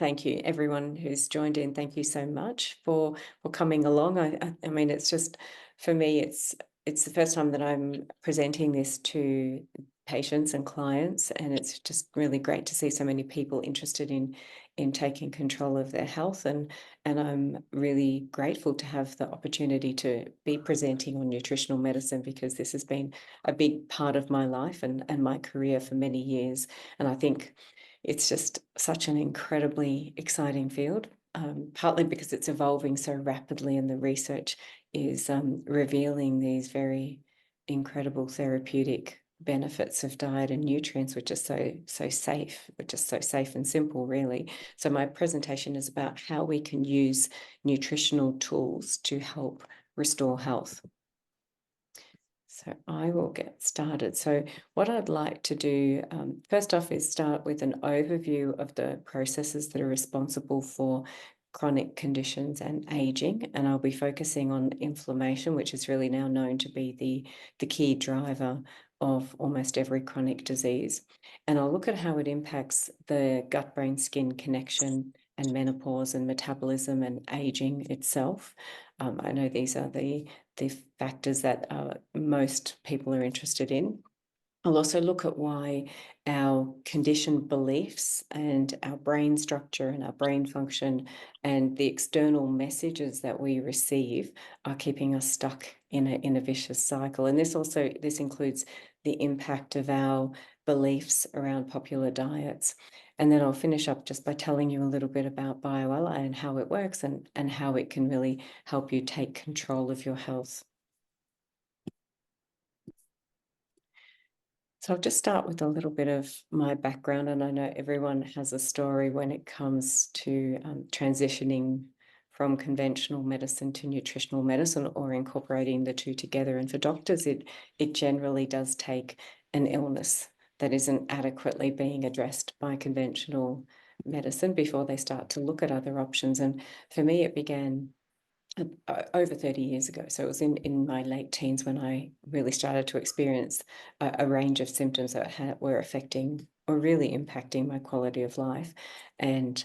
thank you, everyone who's joined in. Thank you so much for coming along. I mean, it's just for me, it's the first time that I'm presenting this to patients and clients, and it's just really great to see so many people interested in taking control of their health, and I'm really grateful to have the opportunity to be presenting on nutritional medicine because this has been a big part of my life and my career for many years, and I think it's just such an incredibly exciting field, partly because it's evolving so rapidly and the research is revealing these very incredible therapeutic benefits of diet and nutrients, which are so safe, which is so safe and simple, really. So my presentation is about how we can use nutritional tools to help restore health. So I will get started. So what I'd like to do first off is start with an overview of the processes that are responsible for chronic conditions and aging. And I'll be focusing on inflammation, which is really now known to be the key driver of almost every chronic disease. And I'll look at how it impacts the gut-brain-skin connection and menopause and metabolism and aging itself. I know these are the factors that most people are interested in. I'll also look at why our conditioned beliefs and our brain structure and our brain function and the external messages that we receive are keeping us stuck in a vicious cycle. And this includes the impact of our beliefs around popular diets. And then I'll finish up just by telling you a little bit about Bio-Alai and how it works and how it can really help you take control of your health. So I'll just start with a little bit of my background, and I know everyone has a story when it comes to transitioning from conventional medicine to nutritional medicine or incorporating the two together. And for doctors, it generally does take an illness that isn't adequately being addressed by conventional medicine before they start to look at other options. And for me, it began over 30 years ago. So it was in my late teens when I really started to experience a range of symptoms that were affecting or really impacting my quality of life. And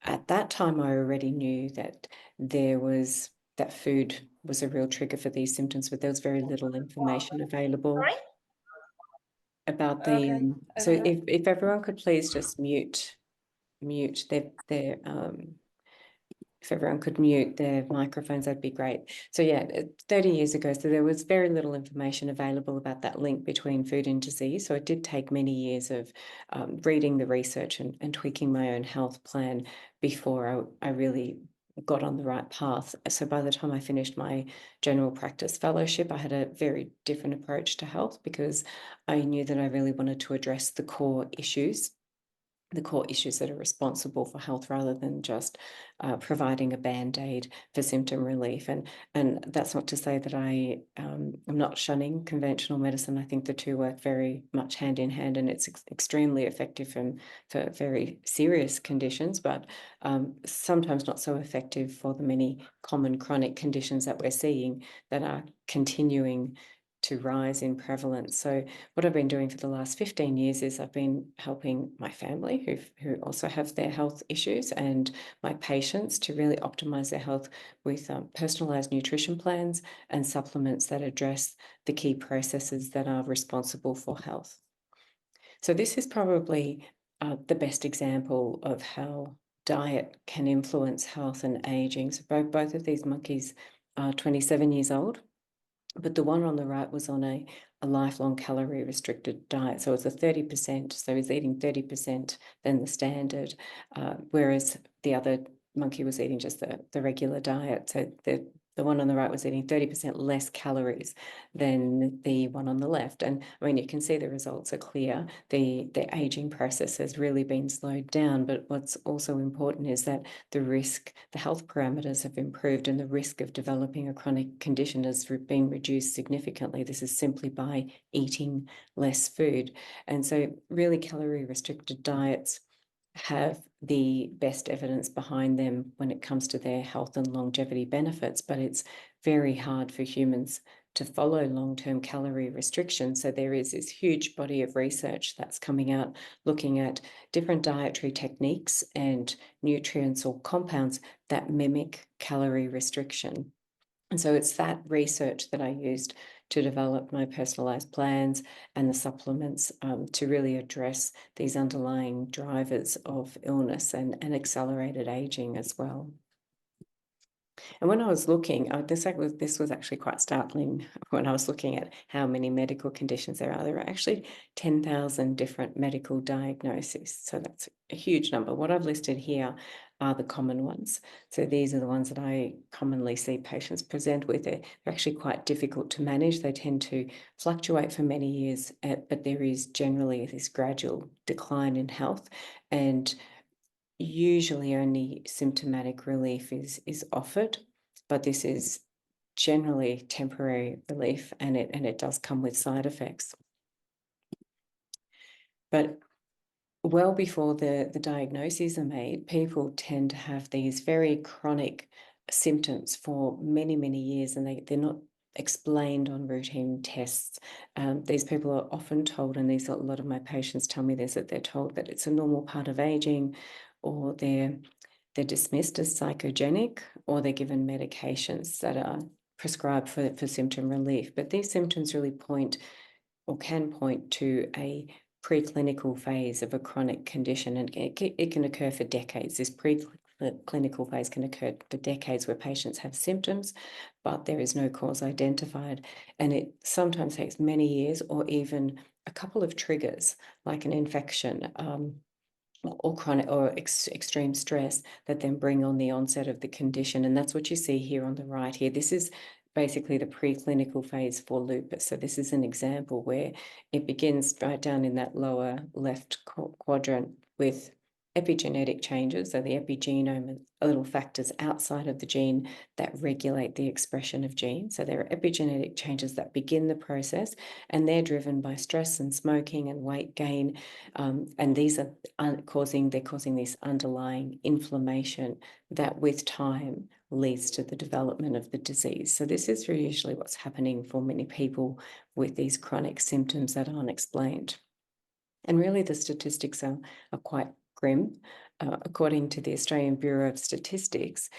at that time, I already knew that that food was a real trigger for these symptoms, but there was very little information available Sorry? about Okay. so if everyone could please just mute their if everyone could mute their microphones, that'd be great. So yeah, 30 years ago, so there was very little information available about that link between food and disease. So it did take many years of reading the research and tweaking my own health plan before I really got on the right path. So by the time I finished my general practice fellowship, I had a very different approach to health because I knew that I really wanted to address the core issues that are responsible for health rather than just providing a band-aid for symptom relief. And that's not to say that I'm not shunning conventional medicine. I think the two work very much hand in hand, and it's extremely effective for very serious conditions, but sometimes not so effective for the many common chronic conditions that we're seeing that are continuing to rise in prevalence. So what I've been doing for the last 15 years is I've been helping my family who also have their health issues and my patients to really optimize their health with personalized nutrition plans and supplements that address the key processes that are responsible for health. So this is probably the best example of how diet can influence health and aging. So both of these monkeys are 27 years old. But the one on the right was on a lifelong calorie restricted diet. So it's a 30%. So he's eating 30% than the standard, whereas the other monkey was eating just the regular diet. So the one on the right was eating 30% less calories than the one on the left. And I mean, you can see the results are clear. The aging process has really been slowed down. But what's also important is that the health parameters have improved and the risk of developing a chronic condition has been reduced significantly. This is simply by eating less food. And so really calorie restricted diets have the best evidence behind them when it comes to their health and longevity benefits, but it's very hard for humans to follow long-term calorie restriction. So there is this huge body of research that's coming out looking at different dietary techniques and nutrients or compounds that mimic calorie restriction. And so it's that research that I used to develop my personalized plans and the supplements to really address these underlying drivers of illness and accelerated aging as well. And when I was looking, this was actually quite startling when I was looking at how many medical conditions there are. There are actually 10,000 different medical diagnoses. So that's a huge number. What I've listed here are the common ones. So these are the ones that I commonly see patients present with. They're actually quite difficult to manage. They tend to fluctuate for many years, but there is generally this gradual decline in health, and usually only symptomatic relief is offered, but this is generally temporary relief, and it does come with side effects. But well before the diagnoses are made, people tend to have these very chronic symptoms for many, many years, and they're not explained on routine tests. These people are often told, and a lot of my patients tell me this, that they're told that it's a normal part of aging, or they're dismissed as psychogenic, or they're given medications that are prescribed for symptom relief. But these symptoms really point or can point to a preclinical phase of a chronic condition, and it can occur for decades. This preclinical phase can occur for decades where patients have symptoms, but there is no cause identified. And it sometimes takes many years or even a couple of triggers, like an infection, or chronic or extreme stress, that then bring on the onset of the condition. And that's what you see here on the right here. This is basically the preclinical phase for lupus. So this is an example where it begins right down in that lower left quadrant with epigenetic changes. So the epigenome are little factors outside of the gene that regulate the expression of genes. So there are epigenetic changes that begin the process, and they're driven by stress and smoking and weight gain. And these are causing this underlying inflammation that with time leads to the development of the disease. So this is usually what's happening for many people with these chronic symptoms that aren't explained. And really the statistics are quite grim. According to the Australian Bureau of Statistics,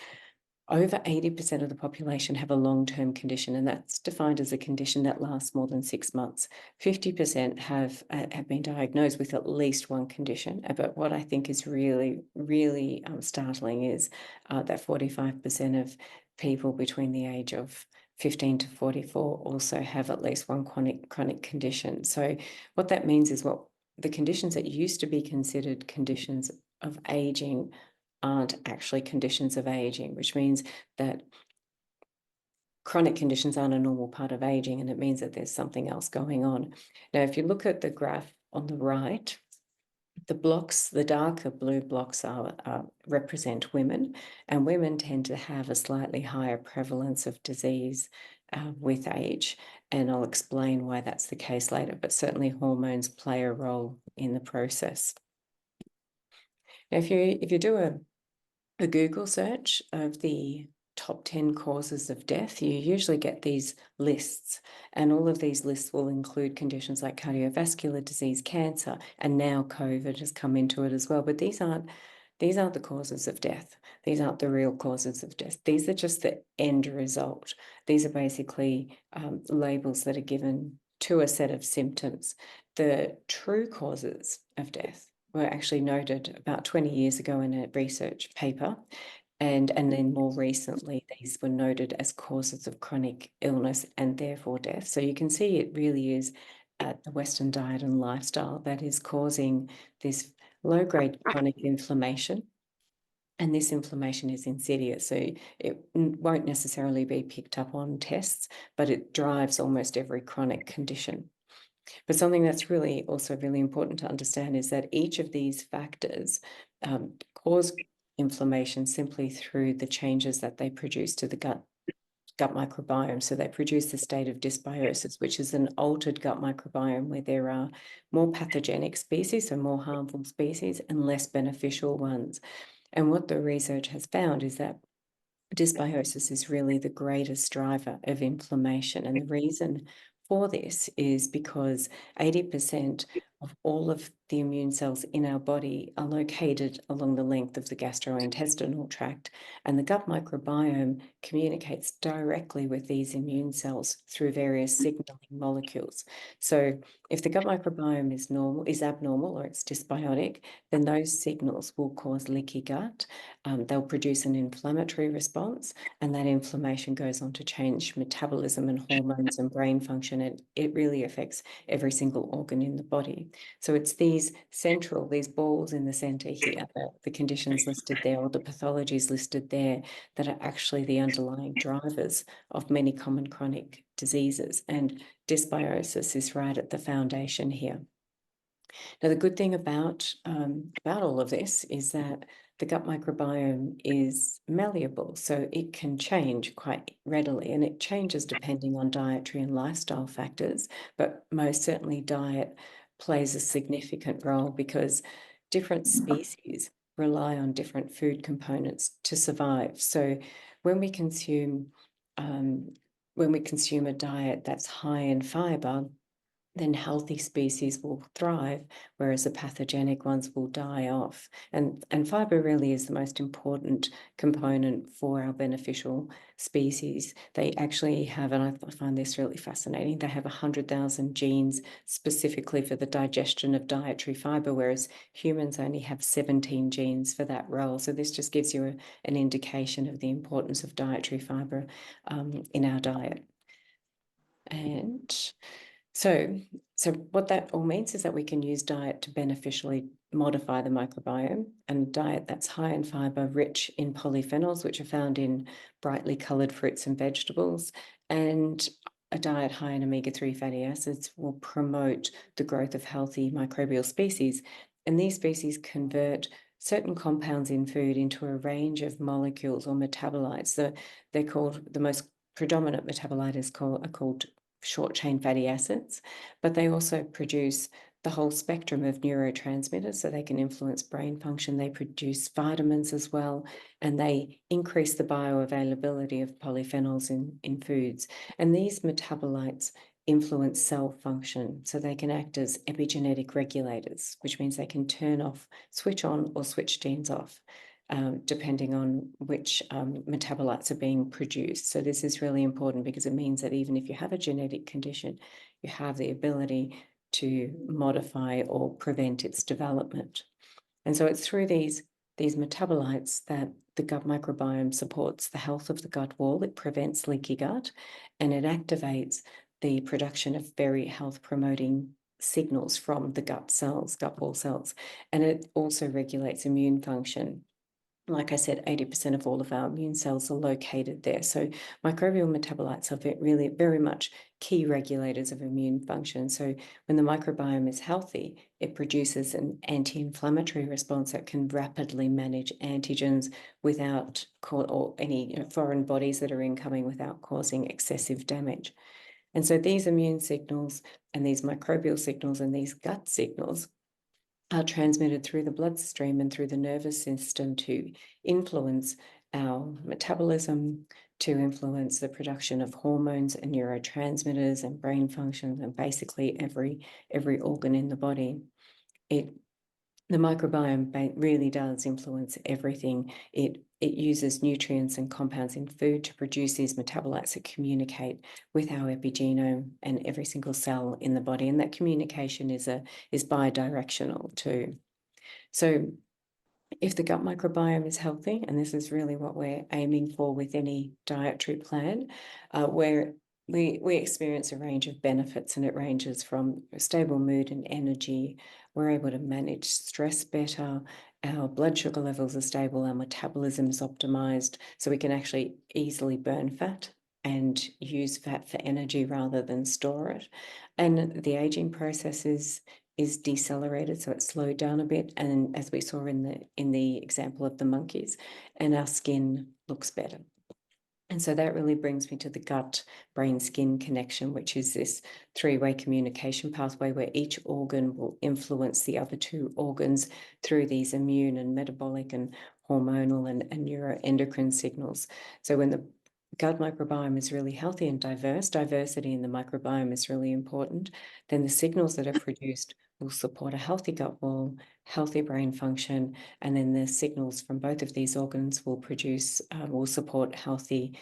over 80% of the population have a long-term condition, and that's defined as a condition that lasts more than 6 months. 50% have been diagnosed with at least one condition. But what I think is really, really startling is that 45% of people between the age of 15 to 44 also have at least one chronic condition. So what that means is the conditions that used to be considered conditions of aging aren't actually conditions of aging, which means that chronic conditions aren't a normal part of aging, and it means that there's something else going on. Now, if you look at the graph on the right, the darker blue blocks represent women, and women tend to have a slightly higher prevalence of disease with age, and I'll explain why that's the case later, but certainly hormones play a role in the process. Now, if you do a Google search of the top 10 causes of death, you usually get these lists, and all of these lists will include conditions like cardiovascular disease, cancer, and now COVID has come into it as well. But these aren't the causes of death. These aren't the real causes of death. These are just the end result. These are basically labels that are given to a set of symptoms. The true causes of death were actually noted about 20 years ago in a research paper. And then more recently, these were noted as causes of chronic illness and therefore death. So you can see it really is the Western diet and lifestyle that is causing this low-grade chronic inflammation. And this inflammation is insidious, so it won't necessarily be picked up on tests, but it drives almost every chronic condition. But something that's really also really important to understand is that each of these factors cause inflammation simply through the changes that they produce to the gut microbiome. So they produce the state of dysbiosis, which is an altered gut microbiome where there are more pathogenic species, so more harmful species, and less beneficial ones. And what the research has found is that dysbiosis is really the greatest driver of inflammation. And the reason for this is because 80% of all of the immune cells in our body are located along the length of the gastrointestinal tract, and the gut microbiome communicates directly with these immune cells through various signaling molecules. So if the gut microbiome is abnormal or it's dysbiotic, then those signals will cause leaky gut. They'll produce an inflammatory response, and that inflammation goes on to change metabolism and hormones and brain function, and it really affects every single organ in the body. So it's these balls in the center here, the conditions listed there, or the pathologies listed there, that are actually the underlying drivers of many common chronic diseases. And dysbiosis is right at the foundation here. Now, the good thing about all of this is that the gut microbiome is malleable, so it can change quite readily, and it changes depending on dietary and lifestyle factors, but most certainly diet plays a significant role because different species rely on different food components to survive. So when we consume a diet that's high in fiber, then healthy species will thrive, whereas the pathogenic ones will die off. And fiber really is the most important component for our beneficial species. They actually have, and I find this really fascinating, they have 100,000 genes specifically for the digestion of dietary fiber, whereas humans only have 17 genes for that role. So this just gives you an indication of the importance of dietary fiber in our diet. And so what that all means is that we can use diet to beneficially modify the microbiome, and a diet that's high in fiber, rich in polyphenols, which are found in brightly colored fruits and vegetables, and a diet high in omega-3 fatty acids will promote the growth of healthy microbial species. And these species convert certain compounds in food into a range of molecules or metabolites. So they're called, the most predominant metabolite are called short-chain fatty acids, but they also produce the whole spectrum of neurotransmitters, so they can influence brain function. They produce vitamins as well, and they increase the bioavailability of polyphenols in foods. And these metabolites influence cell function, so they can act as epigenetic regulators, which means they can turn off, switch on, or switch genes off, depending on which metabolites are being produced. So this is really important because it means that even if you have a genetic condition, you have the ability to modify or prevent its development. And so it's through these metabolites that the gut microbiome supports the health of the gut wall. It prevents leaky gut, and it activates the production of very health-promoting signals from the gut wall cells. And it also regulates immune function. Like I said, 80% of all of our immune cells are located there. So microbial metabolites are really very much key regulators of immune function. So when the microbiome is healthy, it produces an anti-inflammatory response that can rapidly manage antigens without or any foreign bodies that are incoming without causing excessive damage. And so these immune signals and these microbial signals and these gut signals are transmitted through the bloodstream and through the nervous system to influence our metabolism, to influence the production of hormones and neurotransmitters and brain functions, and basically every organ in the body. The microbiome really does influence everything. It uses nutrients and compounds in food to produce these metabolites that communicate with our epigenome and every single cell in the body. And that communication is bidirectional too. So if the gut microbiome is healthy, and this is really what we're aiming for with any dietary plan, where we experience a range of benefits, and it ranges from stable mood and energy. We're able to manage stress better. Our blood sugar levels are stable. Our metabolism is optimized, so we can actually easily burn fat and use fat for energy rather than store it. And the aging process is decelerated, so it's slowed down a bit. And as we saw in the example of the monkeys, and our skin looks better. And so that really brings me to the gut-brain-skin connection, which is this three-way communication pathway where each organ will influence the other two organs through these immune and metabolic and hormonal and neuroendocrine signals. So when the gut microbiome is really healthy and diversity in the microbiome is really important, then the signals that are produced will support a healthy gut wall, healthy brain function, and then the signals from both of these organs will support healthy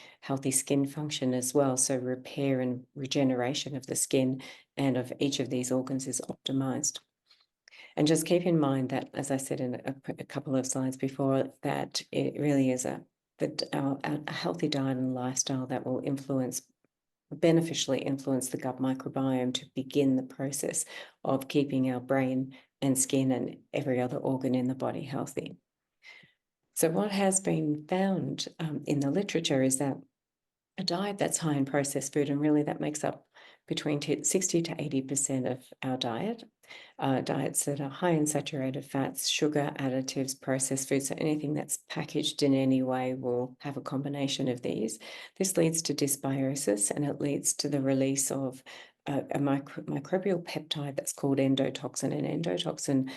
skin function as well. So repair and regeneration of the skin and of each of these organs is optimized. And just keep in mind that, as I said in a couple of slides before, that it really is a healthy diet and lifestyle that will beneficially influence the gut microbiome to begin the process of keeping our brain and skin and every other organ in the body healthy. So what has been found in the literature is that a diet that's high in processed food, and really that makes up between 60 to 80% of our diet, diets that are high in saturated fats, sugar, additives, processed foods, so anything that's packaged in any way will have a combination of these. This leads to dysbiosis, and it leads to the release of a microbial peptide that's called endotoxin. And endotoxin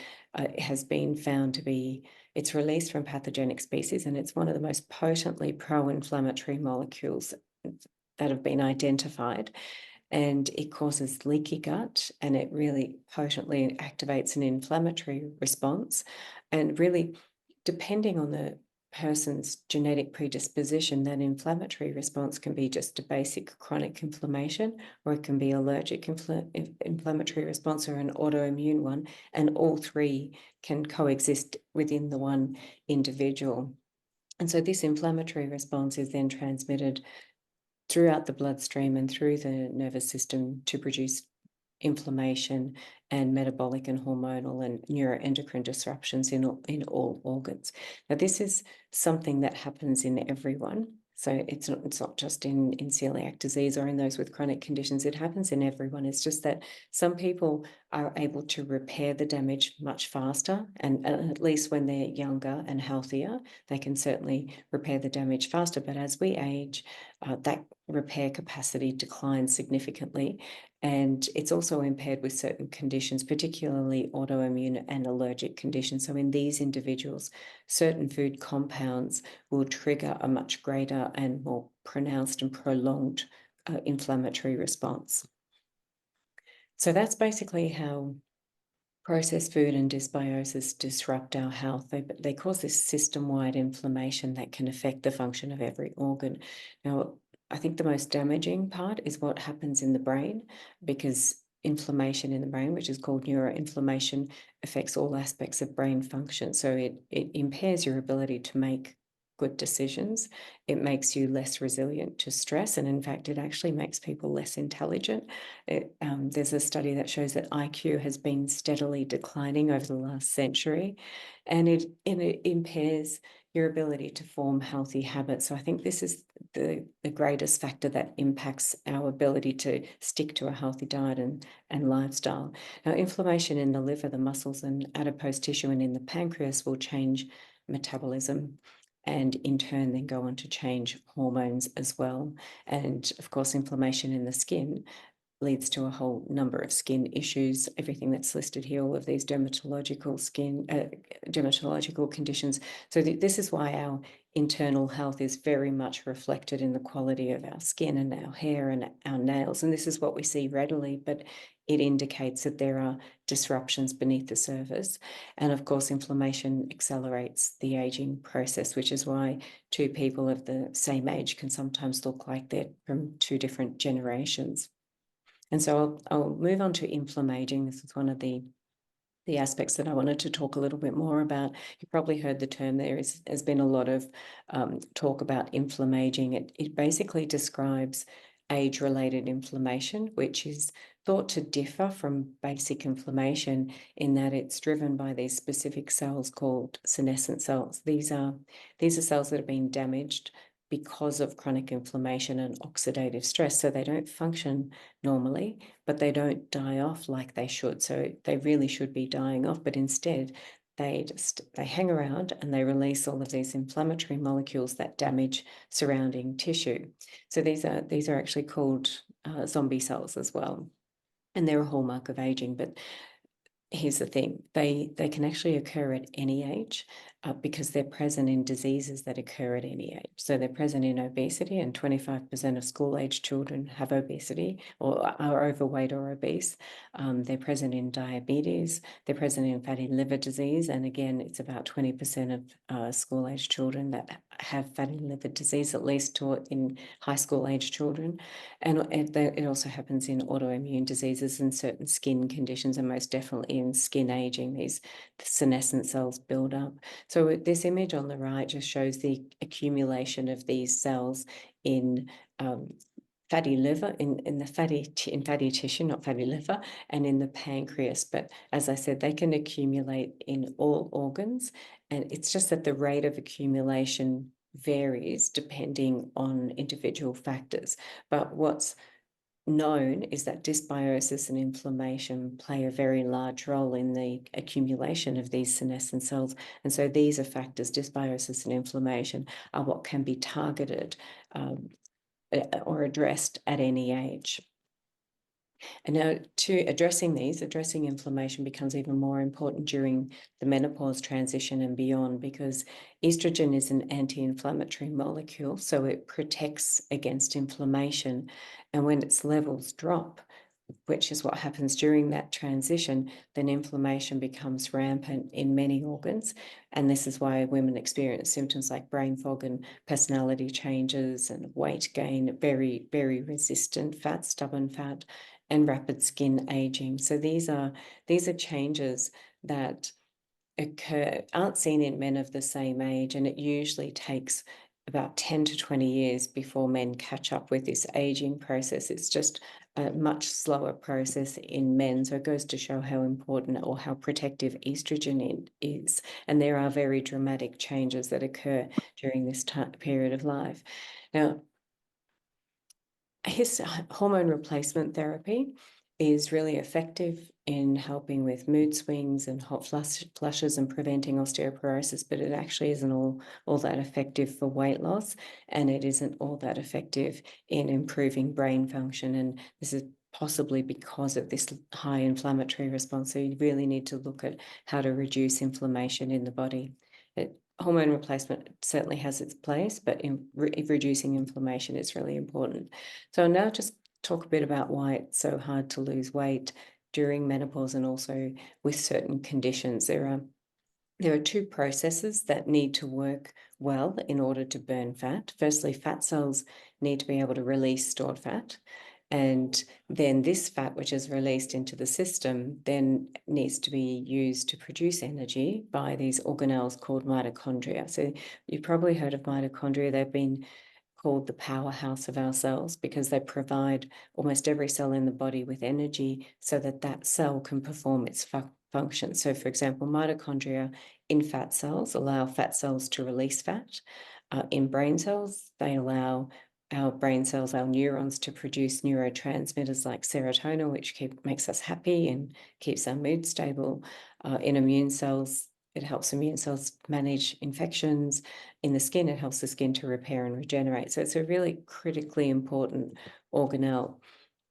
has been found to be, it's released from pathogenic species, and it's one of the most potently pro-inflammatory molecules that have been identified. And it causes leaky gut, and it really potently activates an inflammatory response. And really, depending on the person's genetic predisposition, that inflammatory response can be just a basic chronic inflammation, or it can be allergic inflammatory response or an autoimmune one, and all three can coexist within the one individual. And so this inflammatory response is then transmitted throughout the bloodstream and through the nervous system to produce inflammation and metabolic and hormonal and neuroendocrine disruptions in all organs. Now, this is something that happens in everyone. So it's not just in celiac disease or in those with chronic conditions. It happens in everyone. It's just that some people are able to repair the damage much faster, and at least when they're younger and healthier, they can certainly repair the damage faster. But as we age, that repair capacity declines significantly, and it's also impaired with certain conditions, particularly autoimmune and allergic conditions. So in these individuals, certain food compounds will trigger a much greater and more pronounced and prolonged inflammatory response. So that's basically how processed food and dysbiosis disrupt our health. They cause this system-wide inflammation that can affect the function of every organ. Now, I think the most damaging part is what happens in the brain, because inflammation in the brain, which is called neuroinflammation, affects all aspects of brain function. So it impairs your ability to make good decisions. It makes you less resilient to stress. And in fact, it actually makes people less intelligent. There's a study that shows that IQ has been steadily declining over the last century, and it impairs your ability to form healthy habits. So I think this is the greatest factor that impacts our ability to stick to a healthy diet and lifestyle. Now, inflammation in the liver, the muscles and adipose tissue, and in the pancreas will change metabolism, and in turn then go on to change hormones as well. And of course, inflammation in the skin leads to a whole number of skin issues, everything that's listed here, all of these dermatological conditions. So this is why our internal health is very much reflected in the quality of our skin and our hair and our nails. And this is what we see readily, but it indicates that there are disruptions beneath the surface. And of course, inflammation accelerates the aging process, which is why two people of the same age can sometimes look like they're from two different generations. And so I'll move on to inflammaging. This is one of the aspects that I wanted to talk a little bit more about. You probably heard the term there. There's been a lot of talk about inflammaging. It basically describes age-related inflammation, which is thought to differ from basic inflammation in that it's driven by these specific cells called senescent cells. These are cells that have been damaged because of chronic inflammation and oxidative stress. So they don't function normally, but they don't die off like they should. So they really should be dying off, but instead they hang around and they release all of these inflammatory molecules that damage surrounding tissue. So these are actually called zombie cells as well, and they're a hallmark of aging. But here's the thing, they can actually occur at any age because they're present in diseases that occur at any age. So they're present in obesity, and 25% of school-age children have obesity or are overweight or obese. They're present in diabetes, they're present in fatty liver disease, and again, it's about 20% of school-age children that have fatty liver disease, at least in high school-age children. And it also happens in autoimmune diseases and certain skin conditions, and most definitely in skin aging, these senescent cells build up. So this image on the right just shows the accumulation of these cells in fatty liver, in fatty tissue, not fatty liver, and in the pancreas. But as I said, they can accumulate in all organs, and it's just that the rate of accumulation varies depending on individual factors. But what's known is that dysbiosis and inflammation play a very large role in the accumulation of these senescent cells. And so these are factors, dysbiosis and inflammation, are what can be targeted or addressed at any age. And now addressing inflammation becomes even more important during the menopause transition and beyond, because estrogen is an anti-inflammatory molecule, so it protects against inflammation. And when its levels drop, which is what happens during that transition, then inflammation becomes rampant in many organs. And this is why women experience symptoms like brain fog and personality changes and weight gain, very, very resistant fat, stubborn fat, and rapid skin aging. So these are changes that aren't seen in men of the same age, and it usually takes about 10 to 20 years before men catch up with this aging process. It's just a much slower process in men. So it goes to show how important or how protective estrogen is. And there are very dramatic changes that occur during this period of life. Now, his hormone replacement therapy is really effective in helping with mood swings and hot flushes and preventing osteoporosis, but it actually isn't all that effective for weight loss, and it isn't all that effective in improving brain function. And this is possibly because of this high inflammatory response. So you really need to look at how to reduce inflammation in the body. Hormone replacement certainly has its place, but reducing inflammation is really important. So I'll now just talk a bit about why it's so hard to lose weight during menopause and also with certain conditions. There are two processes that need to work well in order to burn fat. Firstly, fat cells need to be able to release stored fat. And then this fat, which is released into the system, then needs to be used to produce energy by these organelles called mitochondria. So you've probably heard of mitochondria. They've been called the powerhouse of our cells because they provide almost every cell in the body with energy so that that cell can perform its function. So, for example, mitochondria in fat cells allow fat cells to release fat. In brain cells, they allow our brain cells, our neurons, to produce neurotransmitters like serotonin, which makes us happy and keeps our mood stable. In immune cells, it helps immune cells manage infections. In the skin, it helps the skin to repair and regenerate. So it's a really critically important organelle.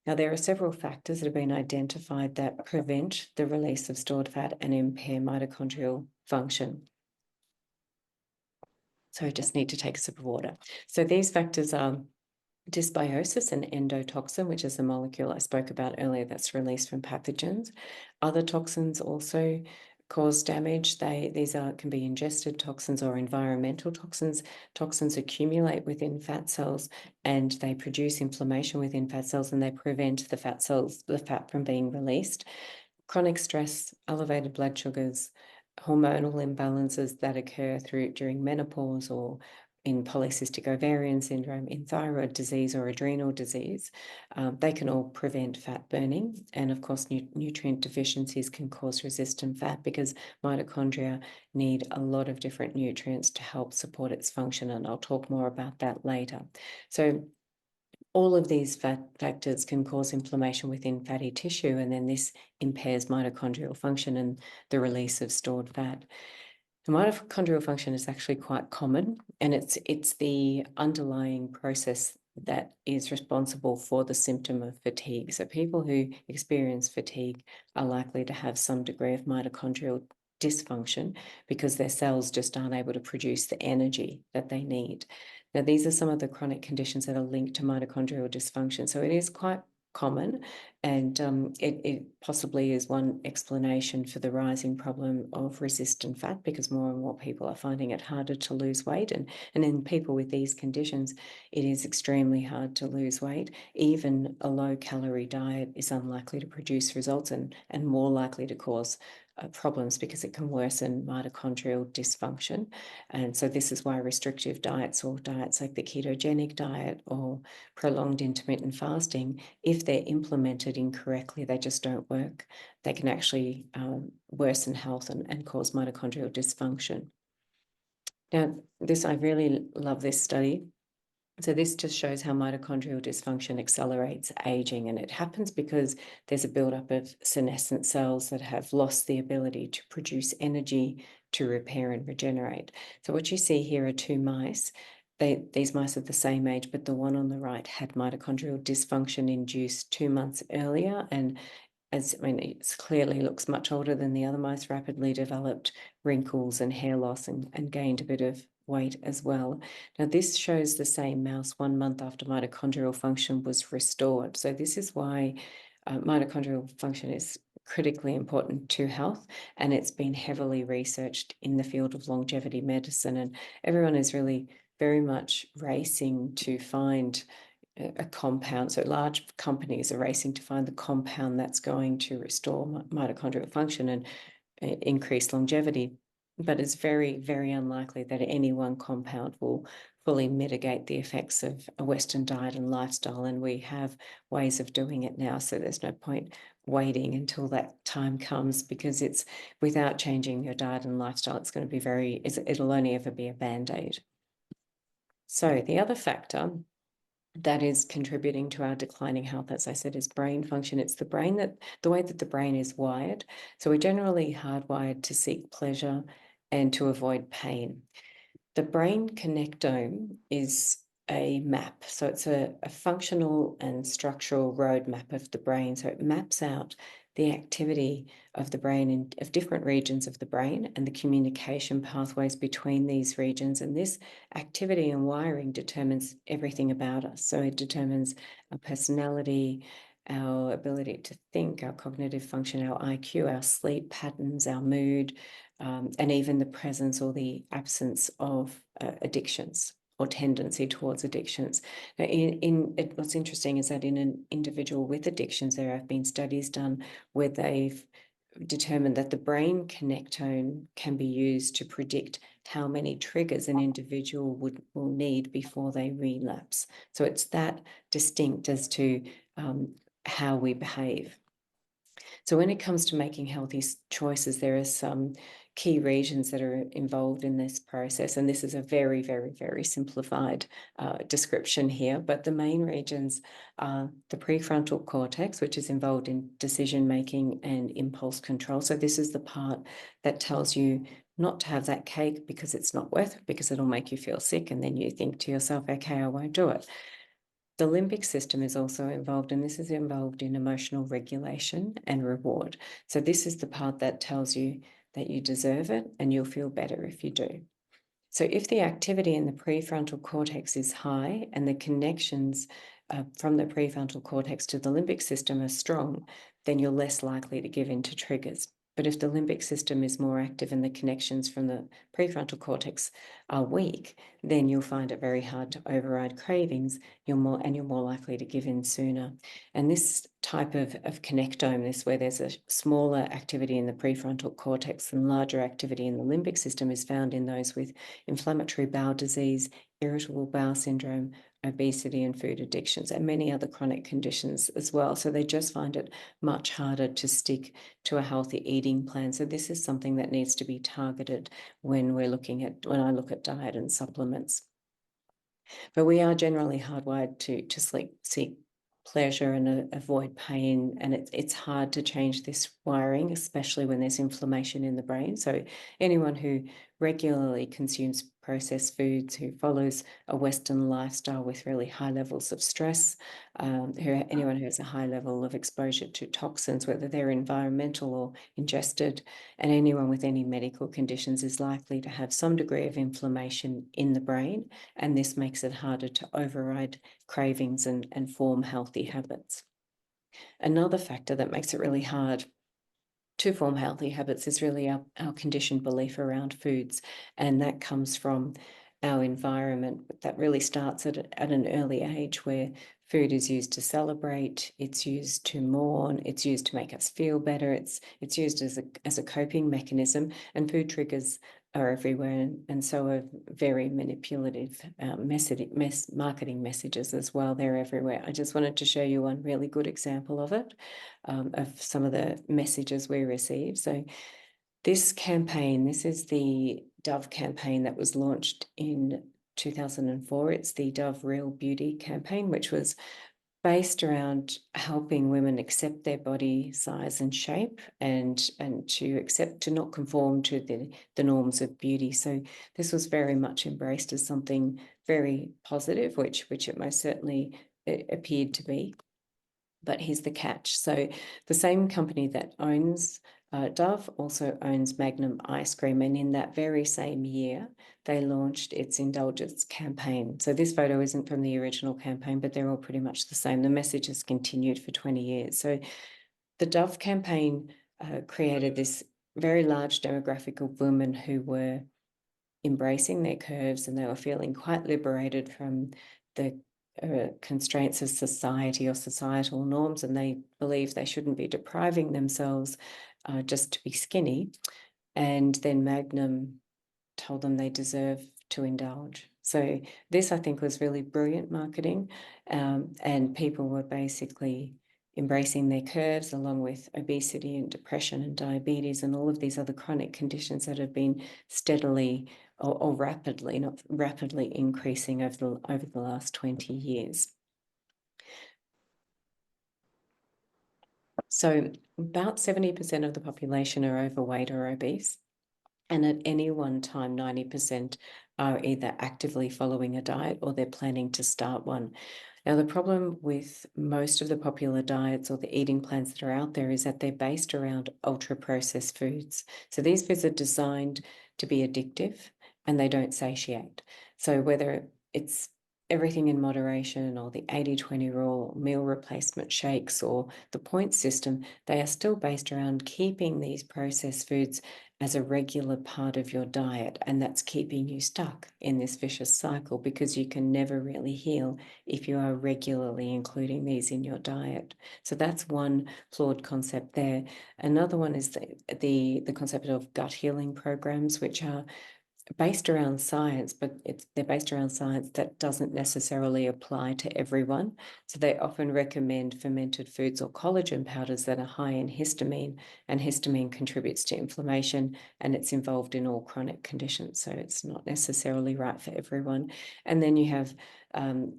Now, there are several factors that have been identified that prevent the release of stored fat and impair mitochondrial function. So I just need to take a sip of water. So these factors are dysbiosis and endotoxin, which is the molecule I spoke about earlier that's released from pathogens. Other toxins also cause damage. These can be ingested toxins or environmental toxins. Toxins accumulate within fat cells and they produce inflammation within fat cells, and they prevent the fat from being released. Chronic stress, elevated blood sugars, hormonal imbalances that occur during menopause or in polycystic ovarian syndrome, in thyroid disease or adrenal disease, they can all prevent fat burning. And of course, nutrient deficiencies can cause resistant fat because mitochondria need a lot of different nutrients to help support its function. And I'll talk more about that later. So all of these factors can cause inflammation within fatty tissue, and then this impairs mitochondrial function and the release of stored fat. The mitochondrial function is actually quite common, and it's the underlying process that is responsible for the symptom of fatigue. So people who experience fatigue are likely to have some degree of mitochondrial dysfunction because their cells just aren't able to produce the energy that they need. Now, these are some of the chronic conditions that are linked to mitochondrial dysfunction. So it is quite common, and it possibly is one explanation for the rising problem of resistant fat, because more and more people are finding it harder to lose weight. And in people with these conditions, it is extremely hard to lose weight. Even a low-calorie diet is unlikely to produce results, and more likely to cause problems because it can worsen mitochondrial dysfunction. And so this is why restrictive diets, or diets like the ketogenic diet or prolonged intermittent fasting, if they're implemented incorrectly, they just don't work. They can actually worsen health and cause mitochondrial dysfunction. Now, I really love this study. So this just shows how mitochondrial dysfunction accelerates aging, and it happens because there's a buildup of senescent cells that have lost the ability to produce energy to repair and regenerate. So what you see here are two mice. These mice are the same age, but the one on the right had mitochondrial dysfunction induced 2 months earlier, and it clearly looks much older than the other mice, rapidly developed wrinkles and hair loss, and gained a bit of weight as well. Now, this shows the same mouse 1 month after mitochondrial function was restored. So this is why mitochondrial function is critically important to health, and it's been heavily researched in the field of longevity medicine, and everyone is really very much racing to find a compound. So large companies are racing to find the compound that's going to restore mitochondrial function and increase longevity. But it's very, very unlikely that any one compound will fully mitigate the effects of a Western diet and lifestyle. And we have ways of doing it now. So there's no point waiting until that time comes, because it's without changing your diet and lifestyle, it's going to be it'll only ever be a band-aid. So the other factor that is contributing to our declining health, as I said, is brain function. It's the way that the brain is wired. So we're generally hardwired to seek pleasure and to avoid pain. The brain connectome is a map. So it's a functional and structural roadmap of the brain. So it maps out the activity of the brain and of different regions of the brain and the communication pathways between these regions. And this activity and wiring determines everything about us. So it determines our personality, our ability to think, our cognitive function, our IQ, our sleep patterns, our mood, and even the presence or the absence of addictions or tendency towards addictions. Now, what's interesting is that in an individual with addictions, there have been studies done where they've determined that the brain connectome can be used to predict how many triggers an individual will need before they relapse. So it's that distinct as to how we behave. So when it comes to making healthy choices, there are some key regions that are involved in this process. And this is a very, very, very simplified description here. But the main regions are the prefrontal cortex, which is involved in decision-making and impulse control. So this is the part that tells you not to have that cake because it's not worth it, because it'll make you feel sick. And then you think to yourself, okay, I won't do it. The limbic system is also involved, and this is involved in emotional regulation and reward. So this is the part that tells you that you deserve it and you'll feel better if you do. So if the activity in the prefrontal cortex is high and the connections from the prefrontal cortex to the limbic system are strong, then you're less likely to give in to triggers. But if the limbic system is more active and the connections from the prefrontal cortex are weak, then you'll find it very hard to override cravings. You're more likely to give in sooner. And this type of connectome, where there's a smaller activity in the prefrontal cortex and larger activity in the limbic system, is found in those with inflammatory bowel disease, irritable bowel syndrome, obesity, and food addictions, and many other chronic conditions as well. So they just find it much harder to stick to a healthy eating plan. So this is something that needs to be targeted when I look at diet and supplements. But we are generally hardwired to seek pleasure and avoid pain, and it's hard to change this wiring, especially when there's inflammation in the brain. So anyone who regularly consumes processed foods, who follows a Western lifestyle with really high levels of stress, anyone who has a high level of exposure to toxins, whether they're environmental or ingested, and anyone with any medical conditions is likely to have some degree of inflammation in the brain, and this makes it harder to override cravings and form healthy habits. Another factor that makes it really hard to form healthy habits is really our conditioned belief around foods, and that comes from our environment. That really starts at an early age, where food is used to celebrate, it's used to mourn, it's used to make us feel better, it's used as a coping mechanism, and food triggers are everywhere, and so are very manipulative marketing messages as well. They're everywhere. I just wanted to show you one really good example of it, of some of the messages we receive. So this campaign, this is the Dove campaign that was launched in 2004. It's the Dove Real Beauty campaign, which was based around helping women accept their body size and shape, and to not conform to the norms of beauty. So this was very much embraced as something very positive, which it most certainly appeared to be. But here's the catch. So the same company that owns Dove also owns Magnum ice cream, and in that very same year, they launched its indulgence campaign. So this photo isn't from the original campaign, but they're all pretty much the same. The message has continued for 20 years. So the Dove campaign created this very large demographic of women who were embracing their curves, and they were feeling quite liberated from the constraints of society or societal norms, and they believe they shouldn't be depriving themselves just to be skinny. And then Magnum told them they deserve to indulge. So this, I think, was really brilliant marketing, and people were basically embracing their curves, along with obesity and depression and diabetes and all of these other chronic conditions that have been steadily or rapidly, not rapidly, increasing over the last 20 years. So about 70% of the population are overweight or obese, and at any one time, 90% are either actively following a diet or they're planning to start one. Now, the problem with most of the popular diets or the eating plans that are out there is that they're based around ultra-processed foods. So these foods are designed to be addictive, and they don't satiate. So whether it's everything in moderation, or the 80-20 rule, meal replacement shakes, or the point system, they are still based around keeping these processed foods as a regular part of your diet, and that's keeping you stuck in this vicious cycle, because you can never really heal if you are regularly including these in your diet. So that's one flawed concept there. Another one is the concept of gut healing programs, which are based around science, but they're based around science that doesn't necessarily apply to everyone. So they often recommend fermented foods or collagen powders that are high in histamine, and histamine contributes to inflammation, and it's involved in all chronic conditions. So it's not necessarily right for everyone. And then you have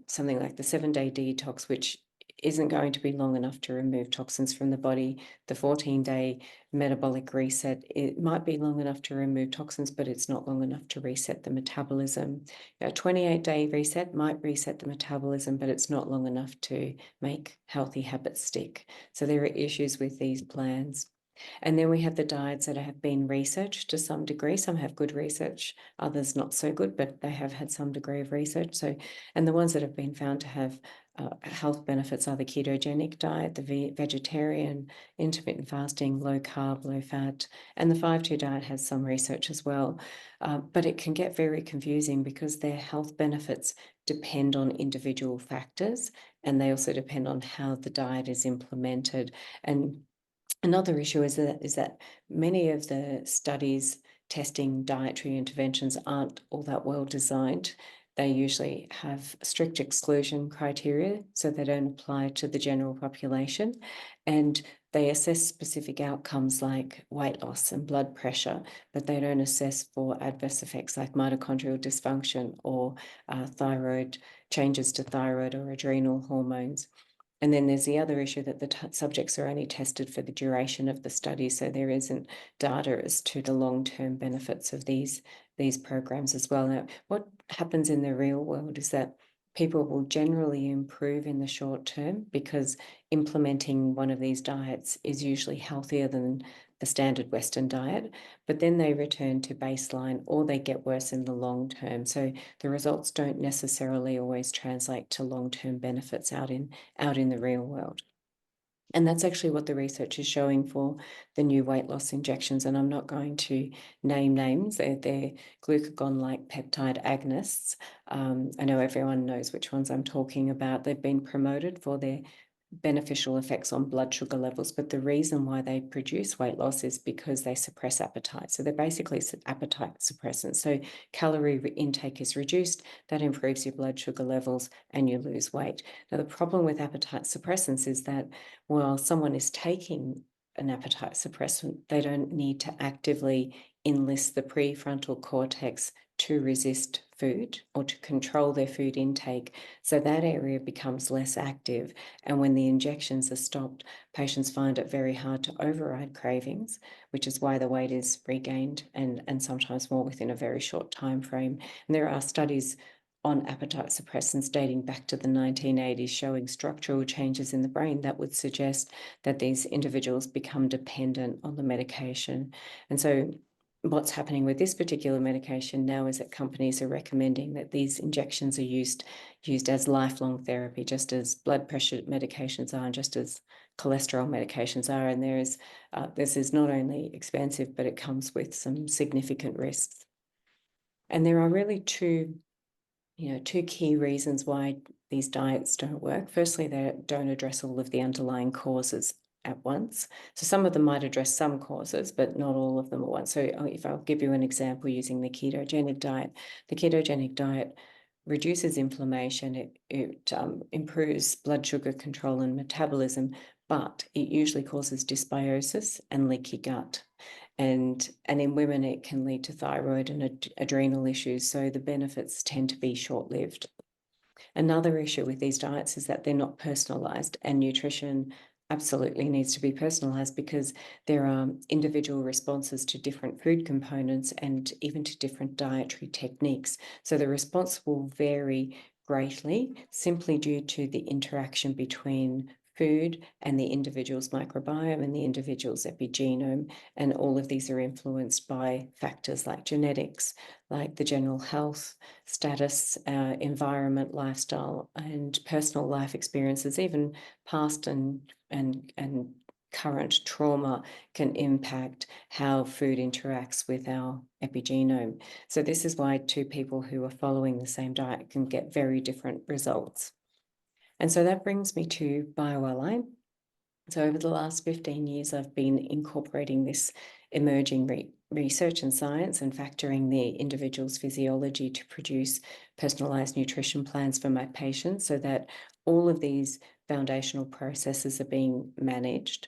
something like the 7-day detox, which isn't going to be long enough to remove toxins from the body. The 14-day metabolic reset, it might be long enough to remove toxins, but it's not long enough to reset the metabolism. A 28-day reset might reset the metabolism, but it's not long enough to make healthy habits stick. So there are issues with these plans. And then we have the diets that have been researched to some degree. Some have good research, others not so good, but they have had some degree of research. So, and the ones that have been found to have health benefits are the ketogenic diet, the vegetarian, intermittent fasting, low carb, low fat, and the 5-2 diet has some research as well. But it can get very confusing, because their health benefits depend on individual factors, and they also depend on how the diet is implemented. And another issue is that many of the studies testing dietary interventions aren't all that well designed. They usually have strict exclusion criteria, so they don't apply to the general population. And they assess specific outcomes like weight loss and blood pressure, but they don't assess for adverse effects like mitochondrial dysfunction or thyroid changes to thyroid or adrenal hormones. And then there's the other issue that the subjects are only tested for the duration of the study, so there isn't data as to the long-term benefits of these these programs as well. Now, what happens in the real world is that people will generally improve in the short term because implementing one of these diets is usually healthier than the standard Western diet, but then they return to baseline or they get worse in the long term. So the results don't necessarily always translate to long-term benefits out in the real world. And that's actually what the research is showing for the new weight loss injections. And I'm not going to name names. They're glucagon-like peptide agonists. I know everyone knows which ones I'm talking about. They've been promoted for their beneficial effects on blood sugar levels, but the reason why they produce weight loss is because they suppress appetite. So they're basically appetite suppressants. So calorie intake is reduced, that improves your blood sugar levels and you lose weight. Now, the problem with appetite suppressants is that while someone is taking an appetite suppressant, they don't need to actively enlist the prefrontal cortex to resist food or to control their food intake. So that area becomes less active. And when the injections are stopped, patients find it very hard to override cravings, which is why the weight is regained and sometimes more within a very short time frame. And there are studies on appetite suppressants dating back to the 1980s showing structural changes in the brain that would suggest that these individuals become dependent on the medication. And so what's happening with this particular medication now is that companies are recommending that these injections are used as lifelong therapy, just as blood pressure medications are and just as cholesterol medications are. And this is not only expensive, but it comes with some significant risks. And there are really two key reasons why these diets don't work. Firstly, they don't address all of the underlying causes at once. So some of them might address some causes, but not all of them at once. So if I'll give you an example using the ketogenic diet reduces inflammation, it improves blood sugar control and metabolism, but it usually causes dysbiosis and leaky gut. And in women, it can lead to thyroid and adrenal issues. So the benefits tend to be short-lived. Another issue with these diets is that they're not personalized, and nutrition absolutely needs to be personalized because there are individual responses to different food components and even to different dietary techniques. So the response will vary greatly simply due to the interaction between food and the individual's microbiome and the individual's epigenome. And all of these are influenced by factors like genetics, like the general health status, environment, lifestyle, and personal life experiences. Even past and current trauma can impact how food interacts with our epigenome. So this is why two people who are following the same diet can get very different results. And so that brings me to Bio-Alai. So over the last 15 years, I've been incorporating this emerging research and science and factoring the individual's physiology to produce personalized nutrition plans for my patients so that all of these foundational processes are being managed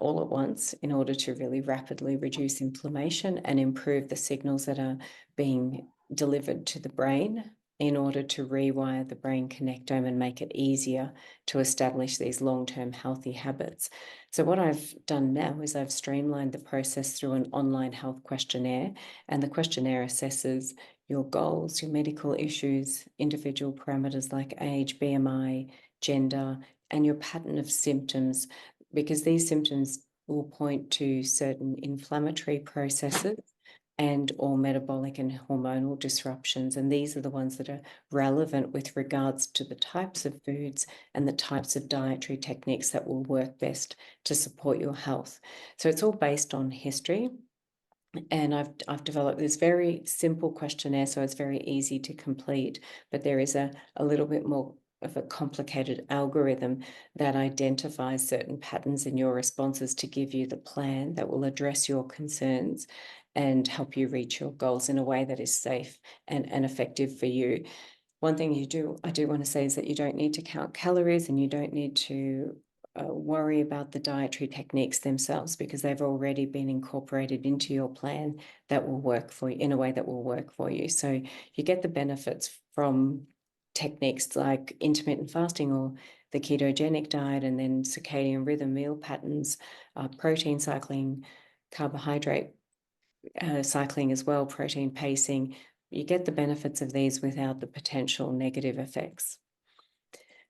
all at once in order to really rapidly reduce inflammation and improve the signals that are being delivered to the brain in order to rewire the brain connectome and make it easier to establish these long-term healthy habits. So what I've done now is I've streamlined the process through an online health questionnaire, and the questionnaire assesses your goals, your medical issues, individual parameters like age, BMI, gender, and your pattern of symptoms, because these symptoms will point to certain inflammatory processes and or metabolic and hormonal disruptions. And these are the ones that are relevant with regards to the types of foods and the types of dietary techniques that will work best to support your health. So it's all based on history. And I've developed this very simple questionnaire, so it's very easy to complete, but there is a little bit more of a complicated algorithm that identifies certain patterns in your responses to give you the plan that will address your concerns and help you reach your goals in a way that is safe and effective for you. One thing I do want to say is that you don't need to count calories and you don't need to worry about the dietary techniques themselves because they've already been incorporated into your plan that will work for you in a way that will work for you. So you get the benefits from techniques like intermittent fasting or the ketogenic diet, and then circadian rhythm, meal patterns, protein cycling, carbohydrate cycling as well, protein pacing. You get the benefits of these without the potential negative effects.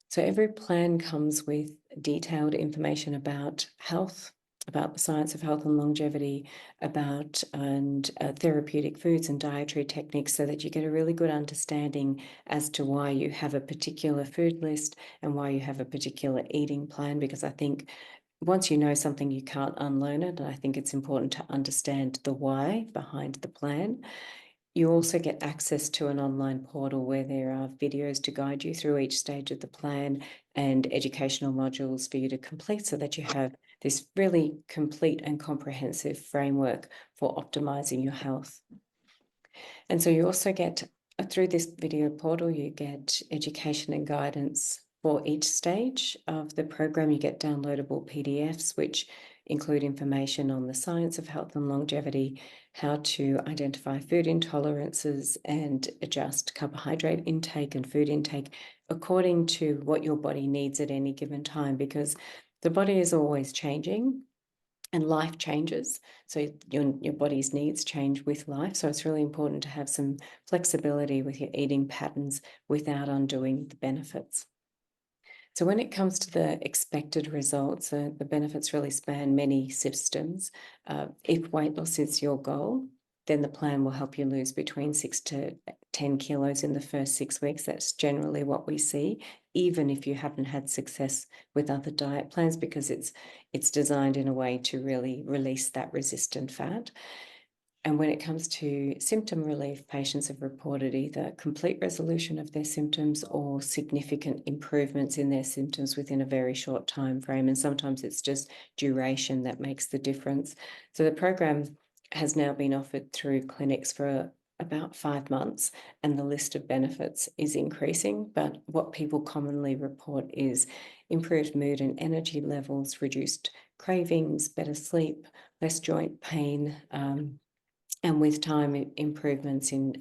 So every plan comes with detailed information about health, about the science of health and longevity, about therapeutic foods and dietary techniques, so that you get a really good understanding as to why you have a particular food list and why you have a particular eating plan. Because I think once you know something, you can't unlearn it. And I think it's important to understand the why behind the plan. You also get access to an online portal where there are videos to guide you through each stage of the plan and educational modules for you to complete, so that you have this really complete and comprehensive framework for optimizing your health. And so you also get, through this video portal, you get education and guidance for each stage of the program. You get downloadable PDFs, which include information on the science of health and longevity, how to identify food intolerances and adjust carbohydrate intake and food intake according to what your body needs at any given time, because the body is always changing and life changes. So your body's needs change with life. So it's really important to have some flexibility with your eating patterns without undoing the benefits. So when it comes to the expected results, the benefits really span many systems. If weight loss is your goal, then the plan will help you lose between 6 to 10 kilos in the first 6 weeks. That's generally what we see, even if you haven't had success with other diet plans, because it's designed in a way to really release that resistant fat. And when it comes to symptom relief, patients have reported either complete resolution of their symptoms or significant improvements in their symptoms within a very short time frame. And sometimes it's just duration that makes the difference. So the program has now been offered through clinics for about 5 months, and the list of benefits is increasing. But what people commonly report is improved mood and energy levels, reduced cravings, better sleep, less joint pain, and with time, improvements in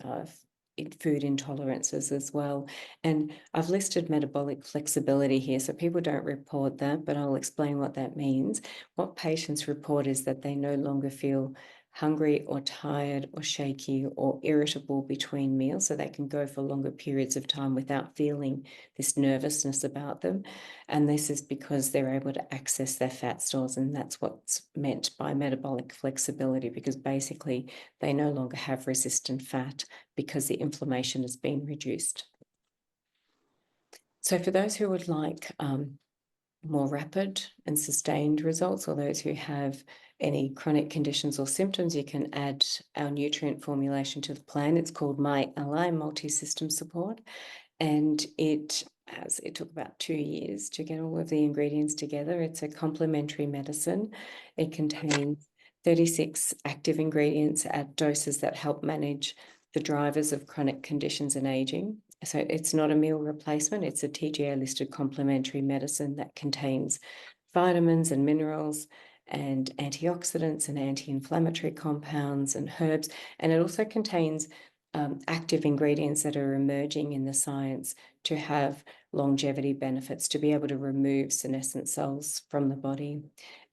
food intolerances as well. And I've listed metabolic flexibility here, so people don't report that, but I'll explain what that means. What patients report is that they no longer feel hungry or tired or shaky or irritable between meals, so they can go for longer periods of time without feeling this nervousness about them. And this is because they're able to access their fat stores, and that's what's meant by metabolic flexibility, because basically they no longer have resistant fat because the inflammation has been reduced. So for those who would like more rapid and sustained results, or those who have any chronic conditions or symptoms, you can add our nutrient formulation to the plan. It's called Bio-Alai Multi-System Support, and it took about 2 years to get all of the ingredients together. It's a complementary medicine. It contains 36 active ingredients at doses that help manage the drivers of chronic conditions and aging. So it's not a meal replacement. It's a TGA-listed complementary medicine that contains vitamins and minerals and antioxidants and anti-inflammatory compounds and herbs. And it also contains active ingredients that are emerging in the science to have longevity benefits, to be able to remove senescent cells from the body.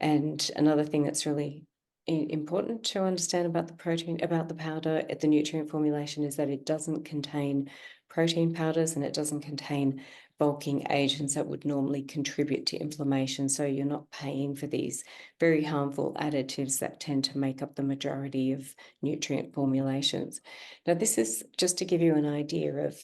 And another thing that's really important to understand about the powder, the nutrient formulation, is that it doesn't contain protein powders, and it doesn't contain bulking agents that would normally contribute to inflammation. So you're not paying for these very harmful additives that tend to make up the majority of nutrient formulations. Now, this is just to give you an idea of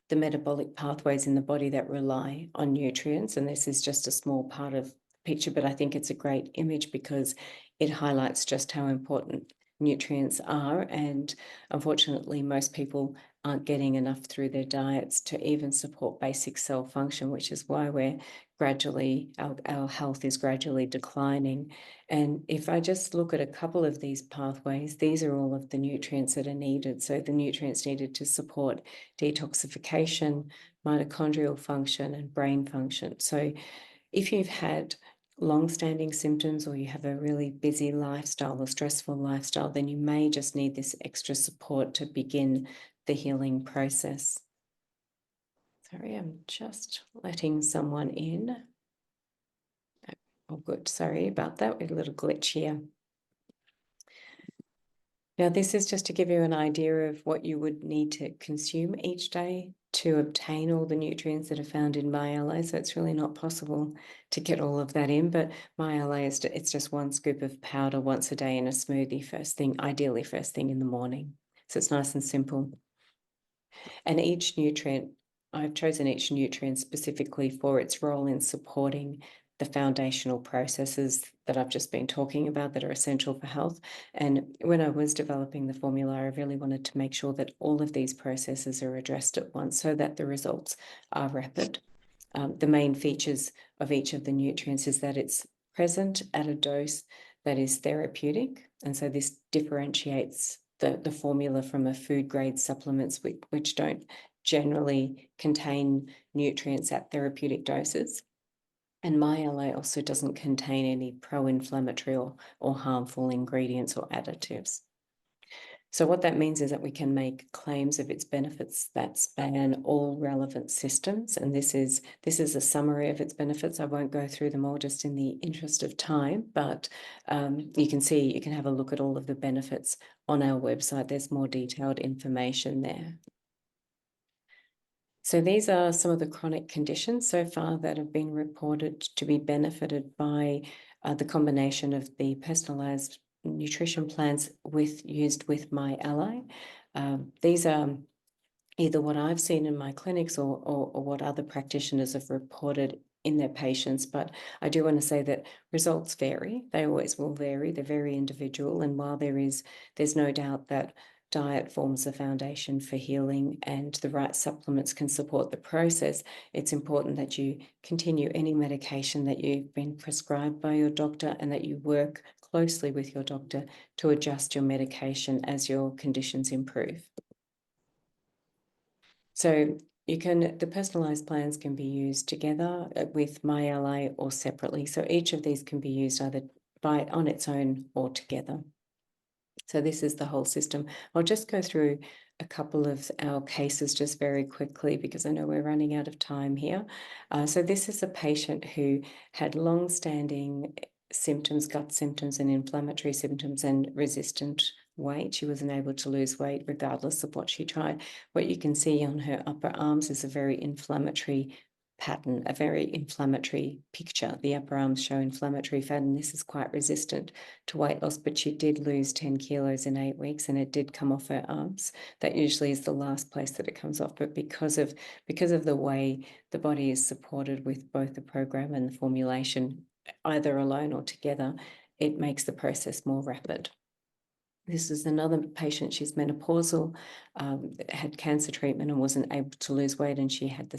the metabolic pathways in the body that rely on nutrients, and this is just a small part of the picture, but I think it's a great image because it highlights just how important nutrients are. And unfortunately, most people aren't getting enough through their diets to even support basic cell function, which is why our health is gradually declining. And if I just look at a couple of these pathways, these are all of the nutrients that are needed. So the nutrients needed to support detoxification, mitochondrial function, and brain function. So if you've had long-standing symptoms, or you have a really busy lifestyle or stressful lifestyle, then you may just need this extra support to begin the healing process. Sorry, I'm just letting someone in. Oh, good. Sorry about that. We had a little glitch here. Now, this is just to give you an idea of what you would need to consume each day to obtain all the nutrients that are found in Bio-Alai. So it's really not possible to get all of that in, but Bio-Alai it's just one scoop of powder once a day in a smoothie first thing, ideally first thing in the morning. So it's nice and simple. And each nutrient, I've chosen each nutrient specifically for its role in supporting the foundational processes that I've just been talking about that are essential for health. And when I was developing the formula, I really wanted to make sure that all of these processes are addressed at once so that the results are rapid. The main features of each of the nutrients is that it's present at a dose that is therapeutic. And so this differentiates the formula from a food grade supplements which don't generally contain nutrients at therapeutic doses. And Bio-Alai also doesn't contain any pro-inflammatory or harmful ingredients or additives. So what that means is that we can make claims of its benefits that span all relevant systems. And this is a summary of its benefits. I won't go through them all just in the interest of time, but you can have a look at all of the benefits on our website. There's more detailed information there. So these are some of the chronic conditions so far that have been reported to be benefited by the combination of the personalized nutrition plans used with Bio-Alai. These are either what I've seen in my clinics or what other practitioners have reported in their patients. But I do want to say that results vary. They always will vary. They're very individual. And while there's no doubt that diet forms the foundation for healing and the right supplements can support the process, it's important that you continue any medication that you've been prescribed by your doctor and that you work closely with your doctor to adjust your medication as your conditions improve. So the personalized plans can be used together with Bio-Alai or separately. So each of these can be used either on its own or together. So this is the whole system. I'll just go through a couple of our cases just very quickly because I know we're running out of time here. So this is a patient who had long-standing symptoms, gut symptoms and inflammatory symptoms and resistant weight. She wasn't able to lose weight regardless of what she tried. What you can see on her upper arms is a very inflammatory pattern, a very inflammatory picture. The upper arms show inflammatory fat, and this is quite resistant to weight loss, but she did lose 10 kilos in 8 weeks and it did come off her arms. That usually is the last place that it comes off, but because of the way the body is supported with both the program and the formulation, either alone or together, it makes the process more rapid. This is another patient, she's menopausal, had cancer treatment and wasn't able to lose weight, and she had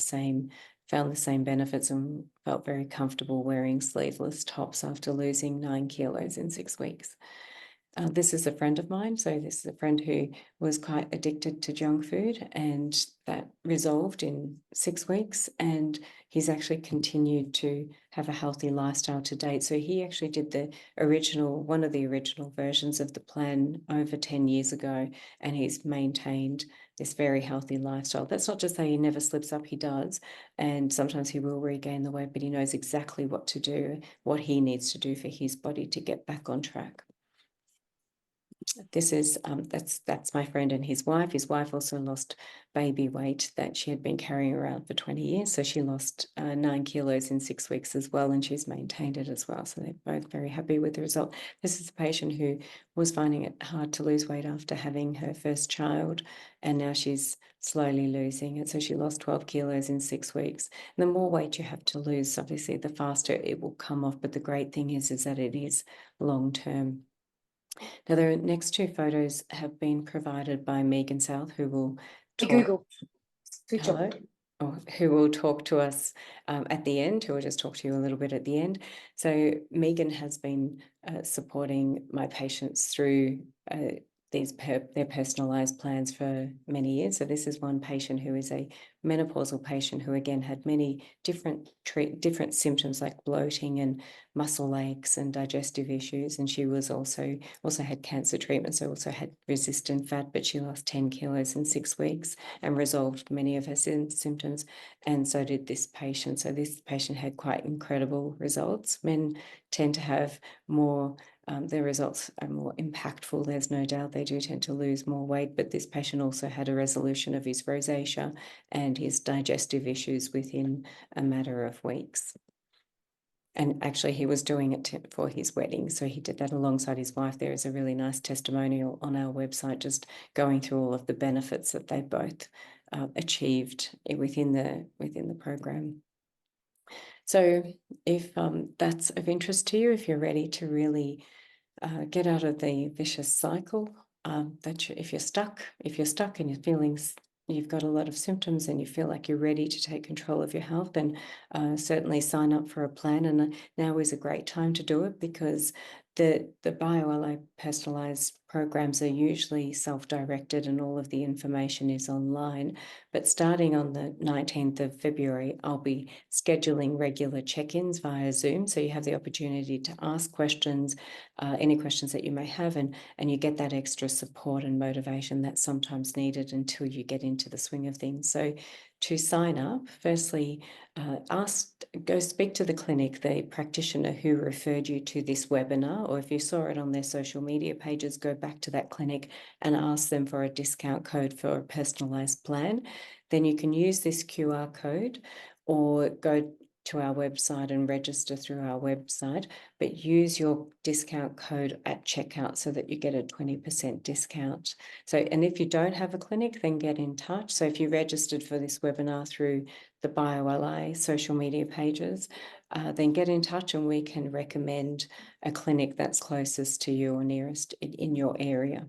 found the same benefits and felt very comfortable wearing sleeveless tops after losing 9 kilos in 6 weeks. This is a friend of mine. So this is a friend who was quite addicted to junk food, and that resolved in 6 weeks. And he's actually continued to have a healthy lifestyle to date. So he actually did one of the original versions of the plan over 10 years ago, and he's maintained this very healthy lifestyle. That's not to say he never slips up, he does. And sometimes he will regain the weight, but he knows exactly what to do, what he needs to do for his body to get back on track. This is that's my friend and his wife. His wife also lost baby weight that she had been carrying around for 20 years. So she lost 9 kilos in 6 weeks as well, and she's maintained it as well. So they're both very happy with the result. This is a patient who was finding it hard to lose weight after having her first child, and now she's slowly losing it. So she lost 12 kilos in 6 weeks. And the more weight you have to lose, obviously, the faster it will come off. But the great thing is that it is long-term. Now, the next 2 photos have been provided by Megan South, who will talk. Google. Switch Hello. on. Who will talk to us at the end, who will just talk to you a little bit at the end. So Megan has been supporting my patients through their personalized plans for many years. So this is one patient who is a menopausal patient who again had many different symptoms like bloating and muscle aches and digestive issues. And she was also had cancer treatment, so also had resistant fat, but she lost 10 kilos in 6 weeks and resolved many of her symptoms. And so did this patient. So this patient had quite incredible results. Men tend to have more, their results are more impactful. There's no doubt they do tend to lose more weight, but this patient also had a resolution of his rosacea and his digestive issues within a matter of weeks. And actually, he was doing it for his wedding. So he did that alongside his wife. There is a really nice testimonial on our website, just going through all of the benefits that they both achieved within the program. So if that's of interest to you, if you're ready to really get out of the vicious cycle, if you're stuck and you're feeling you've got a lot of symptoms and you feel like you're ready to take control of your health, then certainly sign up for a plan. And now is a great time to do it, because the Bio-Alai personalised programs are usually self-directed and all of the information is online. But starting on the 19th of February, I'll be scheduling regular check-ins via Zoom. So you have the opportunity to ask questions, any questions that you may have, and you get that extra support and motivation that's sometimes needed until you get into the swing of things. So to sign up, firstly, go speak to the clinic, the practitioner who referred you to this webinar, or if you saw it on their social media pages, go back to that clinic and ask them for a discount code for a personalised plan. Then you can use this QR code or go to our website and register through our website, but use your discount code at checkout so that you get a 20% discount. So, and if you don't have a clinic, then get in touch. So if you registered for this webinar through the Bio-Alai social media pages, then get in touch and we can recommend a clinic that's closest to you or nearest in your area.